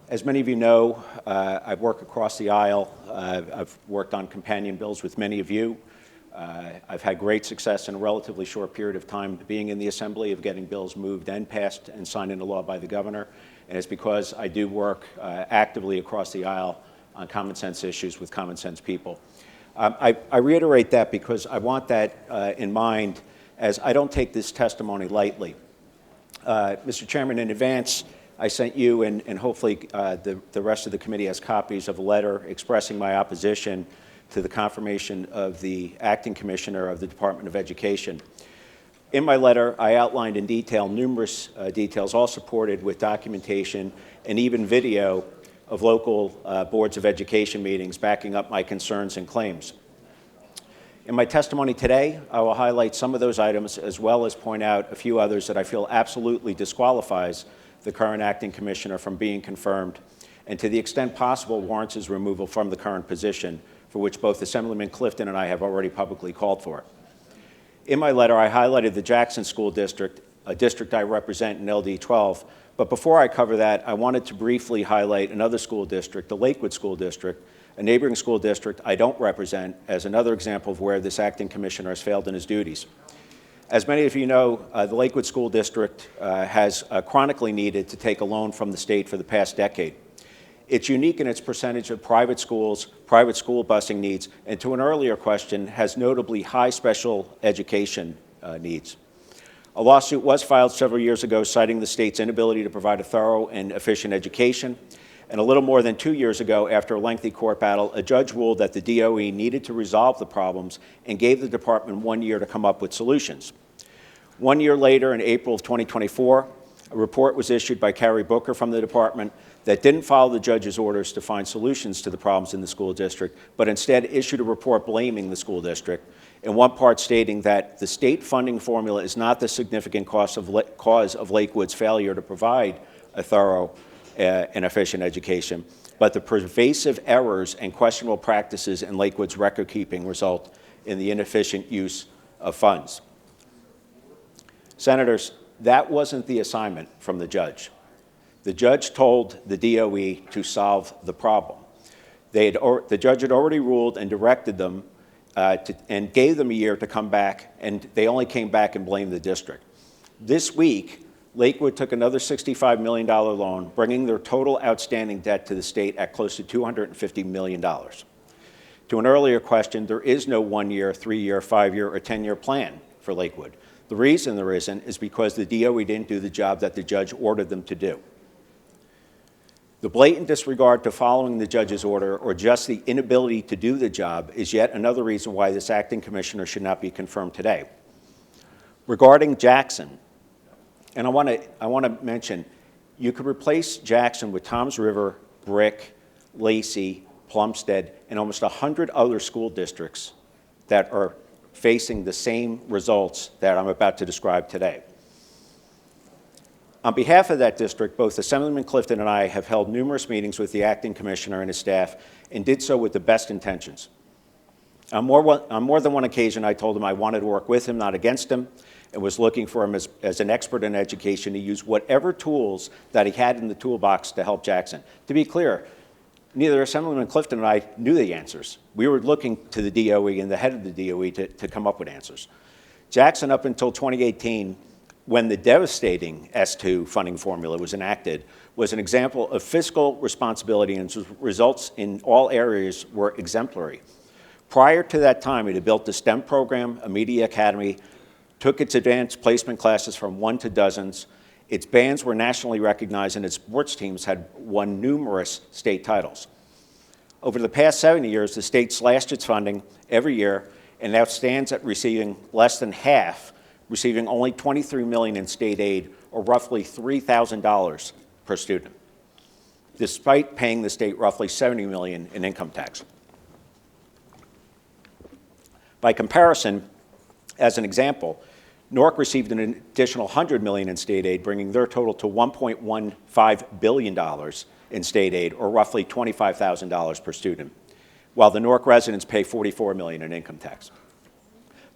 As many of you know, I've worked across the aisle. I've worked on companion bills with many of you. I've had great success in a relatively short period of time being in the Assembly of getting bills moved and passed and signed into law by the governor. And it's because I do work actively across the aisle on common sense issues with common sense people. I reiterate that because I want that in mind, as I don't take this testimony lightly. Mr. Chairman, in advance, I sent you and hopefully the rest of the committee has copies of a letter expressing my opposition to the confirmation of the Acting Commissioner of the Department of Education. In my letter, I outlined in detail numerous details, all supported with documentation and even video of local boards of education meetings backing up my concerns and claims. In my testimony today, I will highlight some of those items as well as point out a few others that I feel absolutely disqualifies the current Acting Commissioner from being confirmed, and to the extent possible warrants his removal from the current position, for which both Assemblyman Clifton and I have already publicly called for. In my letter, I highlighted the Jackson School District, a district I represent in LD 12, but before I cover that, I wanted to briefly highlight another school district, the Lakewood School District, a neighboring school district I don't represent, as another example of where this Acting Commissioner has failed in his duties. As many of you know, the Lakewood School District has chronically needed to take a loan from the state for the past decade. It's unique in its percentage of private schools, private school busing needs, and to an earlier question, has notably high special education needs. A lawsuit was filed several years ago citing the state's inability to provide a thorough and efficient education. And a little more than 2 years ago, after a lengthy court battle, a judge ruled that the DOE needed to resolve the problems and gave the department 1 year to come up with solutions. 1 year later, in April of 2024, a report was issued by Carrie Booker from the department that didn't follow the judge's orders to find solutions to the problems in the school district, but instead issued a report blaming the school district, in one part stating that the state funding formula is not the significant cause of Lakewood's failure to provide a thorough and efficient education, but the pervasive errors and questionable practices in Lakewood's record keeping result in the inefficient use of funds. Senators, that wasn't the assignment from the judge. The judge told the DOE to solve the problem. The judge had already ruled and directed them and gave them a year to come back, and they only came back and blamed the district. This week, Lakewood took another $65 million loan, bringing their total outstanding debt to the state at close to $250 million. To an earlier question, there is no 1 year, 3 year, 5 year, or 10 year plan for Lakewood. The reason there isn't is because the DOE didn't do the job that the judge ordered them to do. The blatant disregard to following the judge's order or just the inability to do the job is yet another reason why this Acting Commissioner should not be confirmed today. Regarding Jackson, and I want to mention, you could replace Jackson with Toms River, Brick, Lacey, Plumstead, and almost 100 other school districts that are facing the same results that I'm about to describe today. On behalf of that district, both Assemblyman Clifton and I have held numerous meetings with the Acting Commissioner and his staff and did so with the best intentions. On more than one occasion, I told him I wanted to work with him, not against him, and was looking for him as an expert in education to use whatever tools that he had in the toolbox to help Jackson. To be clear, neither Assemblyman Clifton and I knew the answers. We were looking to the DOE and the head of the DOE to come up with answers. Jackson, up until 2018, when the devastating S2 funding formula was enacted, was an example of fiscal responsibility, and results in all areas were exemplary. Prior to that time, it had built a STEM program, a media academy, took its advanced placement classes from 1 to dozens. Its bands were nationally recognized, and its sports teams had won numerous state titles. Over the past 70 years, the state slashed its funding every year and now stands at receiving less than half, receiving only $23 million in state aid, or roughly $3,000 per student, despite paying the state roughly $70 million in income tax. By comparison, as an example, Newark received an additional $100 million in state aid, bringing their total to $1.15 billion in state aid, or roughly $25,000 per student, while the Newark residents pay $44 million in income tax.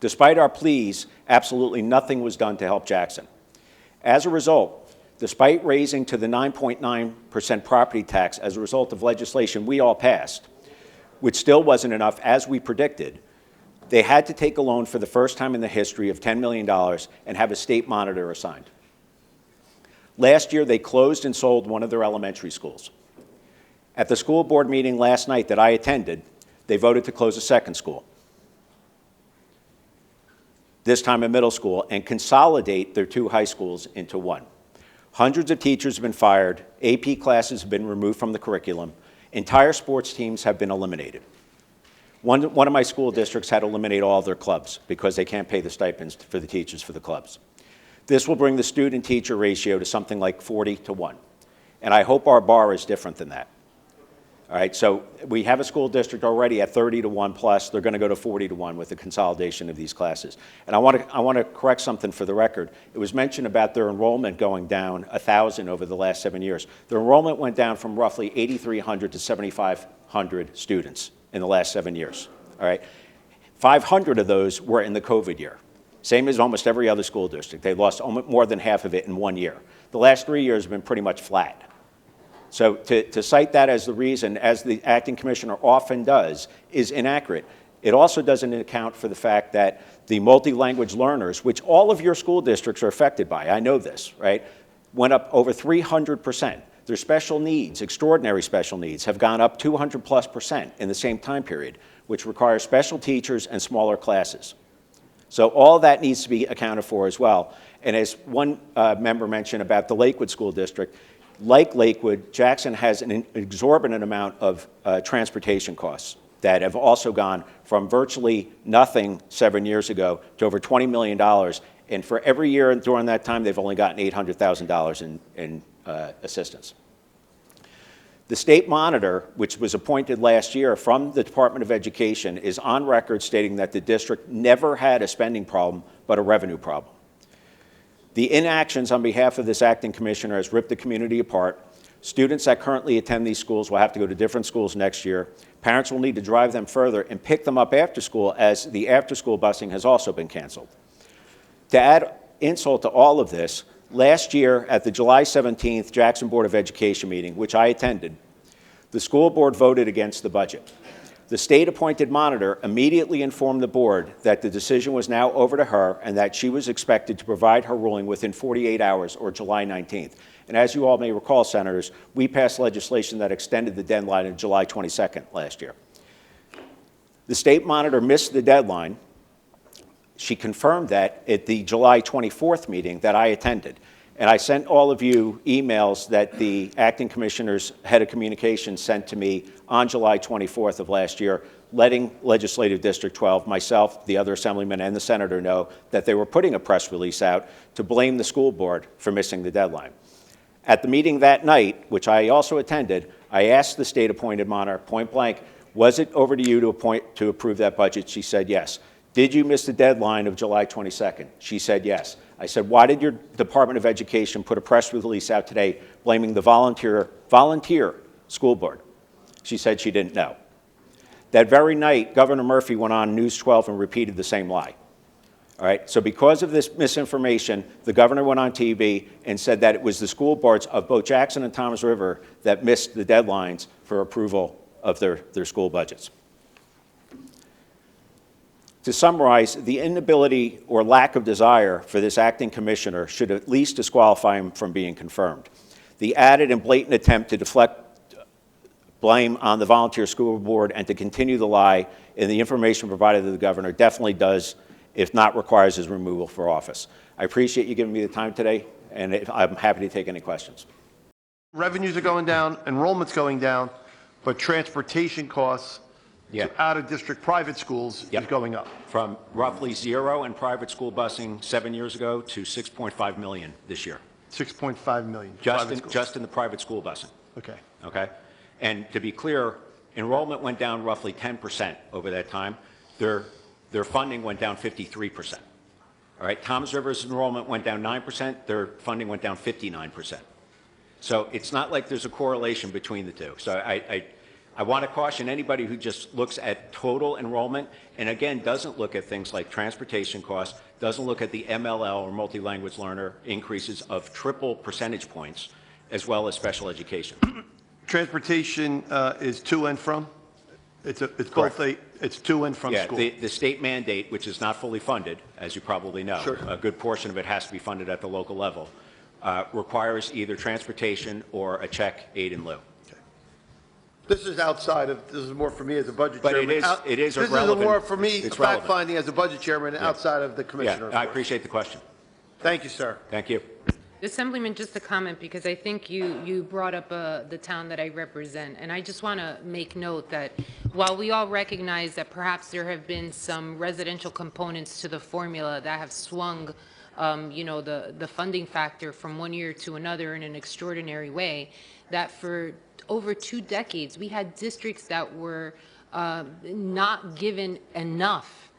Despite our pleas, absolutely nothing was done to help Jackson. As a result, despite raising to the 9.9% property tax as a result of legislation we all passed, which still wasn't enough as we predicted, they had to take a loan for the first time in the history of $10 million and have a state monitor assigned. Last year, they closed and sold one of their elementary schools. At the school board meeting last night that I attended, they voted to close a second school, this time a middle school, and consolidate their two high schools into one. Hundreds of teachers have been fired, AP classes have been removed from the curriculum, entire sports teams have been eliminated. One of my school districts had to eliminate all of their clubs because they can't pay the stipends for the teachers for the clubs. This will bring the student-teacher ratio to something like 40-1, and I hope our bar is different than that. All right, so we have a school district already at 30-1 plus. They're going to go to 40-1 with the consolidation of these classes. And I want to correct something for the record. It was mentioned about their enrollment going down 1,000 over the last 7 years. Their enrollment went down from roughly 8,300 to 7,500 students in the last 7 years. All right, 500 of those were in the COVID year. Same as almost every other school district. They lost more than half of it in 1 year. The last 3 years have been pretty much flat. So to cite that as the reason, as the acting commissioner often does, is inaccurate. It also doesn't account for the fact that the multi-language learners, which all of your school districts are affected by, I know this, right, went up over 300%. Their special needs, extraordinary special needs, have gone up 200+% in the same time period, which requires special teachers and smaller classes. So all that needs to be accounted for as well. And as one member mentioned about the Lakewood School District, like Lakewood, Jackson has an exorbitant amount of transportation costs that have also gone from virtually nothing 7 years ago to over $20 million. And for every year during that time, they've only gotten $800,000 in assistance. The state monitor, which was appointed last year from the Department of Education, is on record stating that the district never had a spending problem, but a revenue problem. The inactions on behalf of this acting commissioner has ripped the community apart. Students that currently attend these schools will have to go to different schools next year. Parents will need to drive them further and pick them up after school, as the after-school busing has also been canceled. To add insult to all of this, last year at the July 17th Jackson Board of Education meeting, which I attended, the school board voted against the budget. The state-appointed monitor immediately informed the board that the decision was now over to her and that she was expected to provide her ruling within 48 hours, or July 19th. And as you all may recall, Senators, we passed legislation that extended the deadline to July 22nd last year. The state monitor missed the deadline. She confirmed that at the July 24th meeting that I attended. And I sent all of you emails that the acting commissioner's head of communications sent to me on July 24th of last year, letting Legislative District 12, myself, the other assemblyman, and the senator know that they were putting a press release out to blame the school board for missing the deadline. At the meeting that night, which I also attended, I asked the state-appointed monitor point blank, was it over to you to approve that budget? She said yes. Did you miss the deadline of July 22nd? She said yes. I said, why did your Department of Education put a press release out today blaming the volunteer school board? She said she didn't know. That very night, Governor Murphy went on News 12 and repeated the same lie. All right, so because of this misinformation, the governor went on TV and said that it was the school boards of both Jackson and Toms River that missed the deadlines for approval of their school budgets. To summarize, the inability or lack of desire for this acting commissioner should at least disqualify him from being confirmed. The added and blatant attempt to deflect blame on the volunteer school board and to continue the lie in the information provided to the governor definitely does, if not requires, his removal from office. I appreciate you giving me the time today, and I'm happy to take any questions. Revenues are going down, enrollment's going down, but transportation costs to out-of-district private schools is going up. From roughly zero in private school busing 7 years ago to $6.5 million this year. 6.5 million. Just in the private school busing. Okay. Okay? And to be clear, enrollment went down roughly 10% over that time. Their funding went down 53%. All right? Toms River's enrollment went down 9%. Their funding went down 59%. So it's not like there's a correlation between the two. So I want to caution anybody who just looks at total enrollment and, again, doesn't look at things like transportation costs, doesn't look at the MLL or multi-language learner increases of triple percentage points, as well as special education. Transportation is to and from? It's both it's to and from school? The state mandate, which is not fully funded, as you probably know, Sure. a good portion of it has to be funded at the local level, requires either transportation or a check aid in lieu. This is outside of, this is more for me as a budget But chairman. it is This relevant. is more for me, It's relevant. fact-finding as a budget chairman outside of the commissioner. Yeah, I appreciate the question. Thank you, sir. Thank you. Assemblyman, just a comment, because I think you brought up the town that I represent, and I just want to make note that while we all recognize that perhaps there have been some residential components to the formula that have swung, you know, the funding factor from one year to another in an extraordinary way, that for over 2 decades we had districts that were not given enough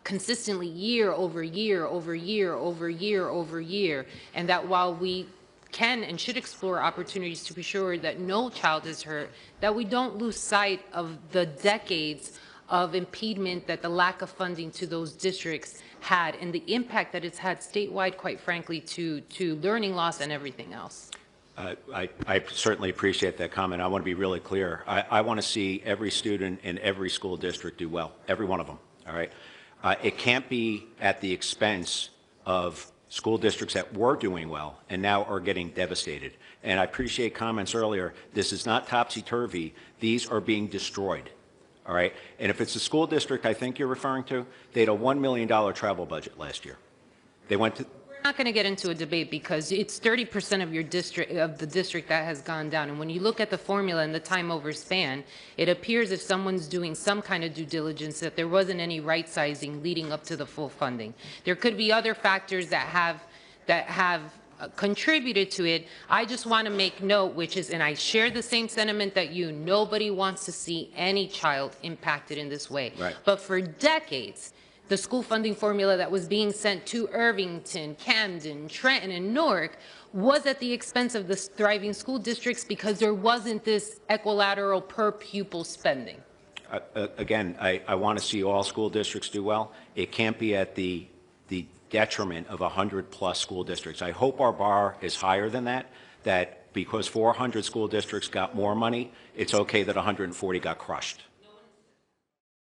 consistently year over year over year over year over year, and that while we can and should explore opportunities to be sure that no child is hurt, that we don't lose sight of the decades of impediment that the lack of funding to those districts had and the impact that it's had statewide, quite frankly, to learning loss and everything else. I certainly appreciate that comment. I want to be really clear. I want to see every student in every school district do well, every one of them, all right? It can't be at the expense of school districts that were doing well and now are getting devastated. And I appreciate comments earlier. This is not topsy-turvy. These are being destroyed, all right? And if it's the school district I think you're referring to, they had a $1 million travel budget last year. They went to... We're not going to get into a debate because it's 30% of your district, of the district, that has gone down. And when you look at the formula and the time over span, it appears if someone's doing some kind of due diligence that there wasn't any right sizing leading up to the full funding. There could be other factors that have contributed to it. I just want to make note, which is, and I share the same sentiment that you, nobody wants to see any child impacted in this way. Right. But for decades, the school funding formula that was being sent to Irvington, Camden, Trenton, and Newark was at the expense of the thriving school districts because there wasn't this equilateral per pupil spending. Again, I want to see all school districts do well. It can't be at the detriment of 100+ school districts. I hope our bar is higher than that, that because 400 school districts got more money, it's okay that 140 got crushed.